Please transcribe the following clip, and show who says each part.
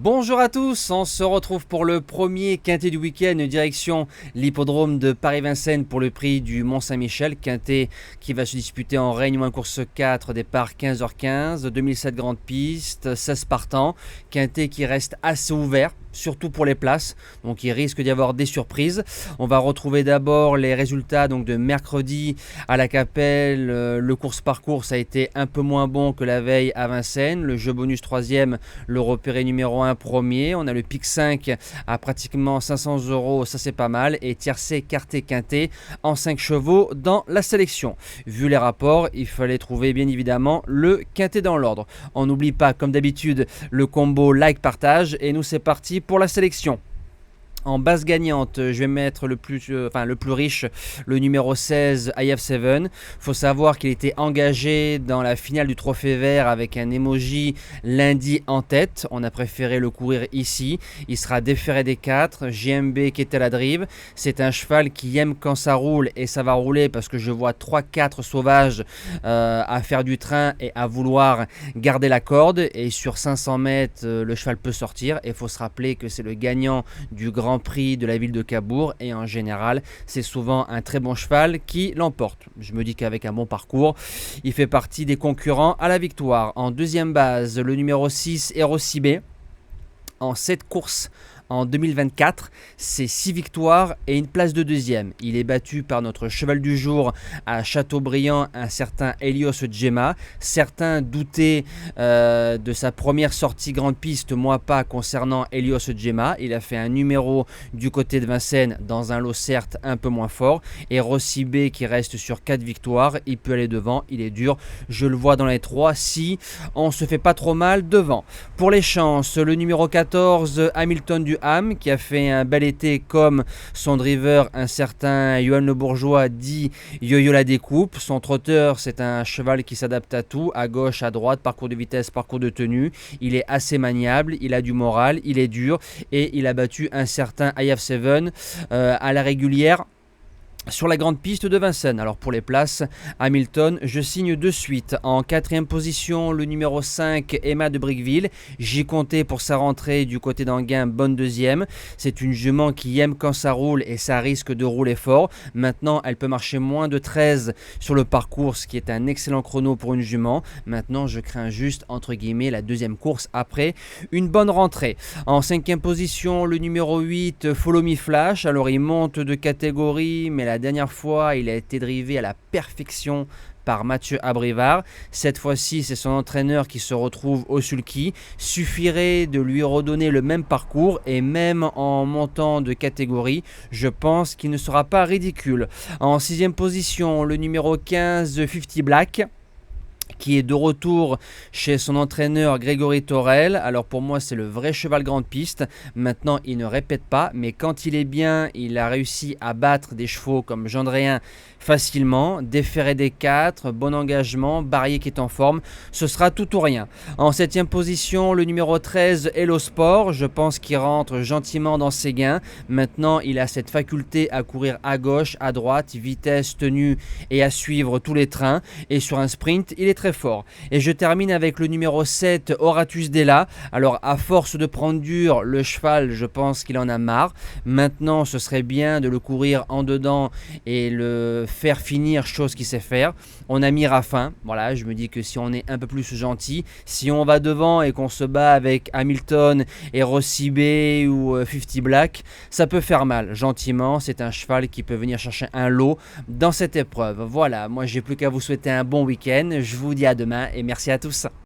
Speaker 1: Bonjour à tous, on se retrouve pour le premier quintet du week-end direction l'hippodrome de Paris-Vincennes pour le prix du Mont-Saint-Michel. Quintet qui va se disputer en Réunion 1 course 4, départ 15h15, 2007 grande piste, 16 partants. Quintet qui reste assez ouvert, surtout pour les places, donc il risque d'y avoir des surprises. On va retrouver d'abord les résultats donc de mercredi à la Capelle. Le course par course a été un peu moins bon que la veille à Vincennes. Le jeu bonus 3e, le repéré numéro 1 premier. On a le pic 5 à pratiquement 500 €, ça c'est pas mal. Et tiercé, quarté, quinté en 5 chevaux dans la sélection. Vu les rapports, il fallait trouver bien évidemment le quinté dans l'ordre. On n'oublie pas comme d'habitude le combo like-partage et nous c'est parti pour la sélection. En base gagnante, je vais mettre le plus riche, le numéro 16, IF7. Faut savoir qu'il était engagé dans la finale du Trophée Vert avec un emoji lundi en tête. On a préféré le courir ici. Il sera déféré des 4. JMB qui est à la drive. C'est un cheval qui aime quand ça roule et ça va rouler parce que je vois 3-4 sauvages à faire du train et à vouloir garder la corde. Et sur 500 mètres, le cheval peut sortir. Et il faut se rappeler que c'est le gagnant du Grand Prix de la ville de Cabourg et en général c'est souvent un très bon cheval qui l'emporte. Je me dis qu'avec un bon parcours il fait partie des concurrents à la victoire. En deuxième base, le numéro 6 Erosibé en 7 courses en 2024, c'est 6 victoires et une place de deuxième. Il est battu par notre cheval du jour à Châteaubriand, un certain Helios Gemma. Certains doutaient de sa première sortie grande piste, moi pas, concernant Helios Gemma. Il a fait un numéro du côté de Vincennes dans un lot certes un peu moins fort. Et Rossi B qui reste sur 4 victoires, il peut aller devant, il est dur. Je le vois dans les 3 si on se fait pas trop mal devant. Pour les chances, le numéro 14, Hamilton du Ham, qui a fait un bel été comme son driver, un certain Johan Le Bourgeois dit Yo-Yo la découpe. Son trotteur, c'est un cheval qui s'adapte à tout, à gauche, à droite, parcours de vitesse, parcours de tenue. Il est assez maniable, il a du moral, il est dur et il a battu un certain IF7 à la régulière sur la grande piste de Vincennes. Alors pour les places, Hamilton, je signe de suite. En 4e position, le numéro 5, Emma de Briqueville. J'y comptais pour sa rentrée du côté d'Anguin, bonne deuxième. C'est une jument qui aime quand ça roule et ça risque de rouler fort. Maintenant, elle peut marcher moins de 13 sur le parcours, ce qui est un excellent chrono pour une jument. Maintenant, je crains juste, entre guillemets, la deuxième course après une bonne rentrée. En 5e position, le numéro 8, Follow Me Flash. Alors il monte de catégorie, mais la dernière fois, il a été drivé à la perfection par Mathieu Abrivard. Cette fois-ci, c'est son entraîneur qui se retrouve au sulky. Suffirait de lui redonner le même parcours et même en montant de catégorie, je pense qu'il ne sera pas ridicule. En 6e position, le numéro 15, 50 Black, qui est de retour chez son entraîneur Grégory Torel. Alors pour moi c'est le vrai cheval grande piste. Maintenant il ne répète pas, mais quand il est bien, il a réussi à battre des chevaux comme Gendréen facilement, déféré des 4, bon engagement, Barrier qui est en forme, ce sera tout ou rien. En 7e position, le numéro 13, Hello Sport, je pense qu'il rentre gentiment dans ses gains. Maintenant il a cette faculté à courir à gauche, à droite, vitesse, tenue et à suivre tous les trains, et sur un sprint il est très fort. Et je termine avec le numéro 7, Horatus Della. Alors à force de prendre dur, le cheval, je pense qu'il en a marre. Maintenant ce serait bien de le courir en dedans et le faire finir, chose qu'il sait faire. On a mis Raffin, voilà, je me dis que si on est un peu plus gentil, si on va devant et qu'on se bat avec Hamilton et Rossi B ou 50 Black, ça peut faire mal. Gentiment, c'est un cheval qui peut venir chercher un lot dans cette épreuve. Voilà, moi j'ai plus qu'à vous souhaiter un bon week-end. Je vous dis à demain et merci à tous.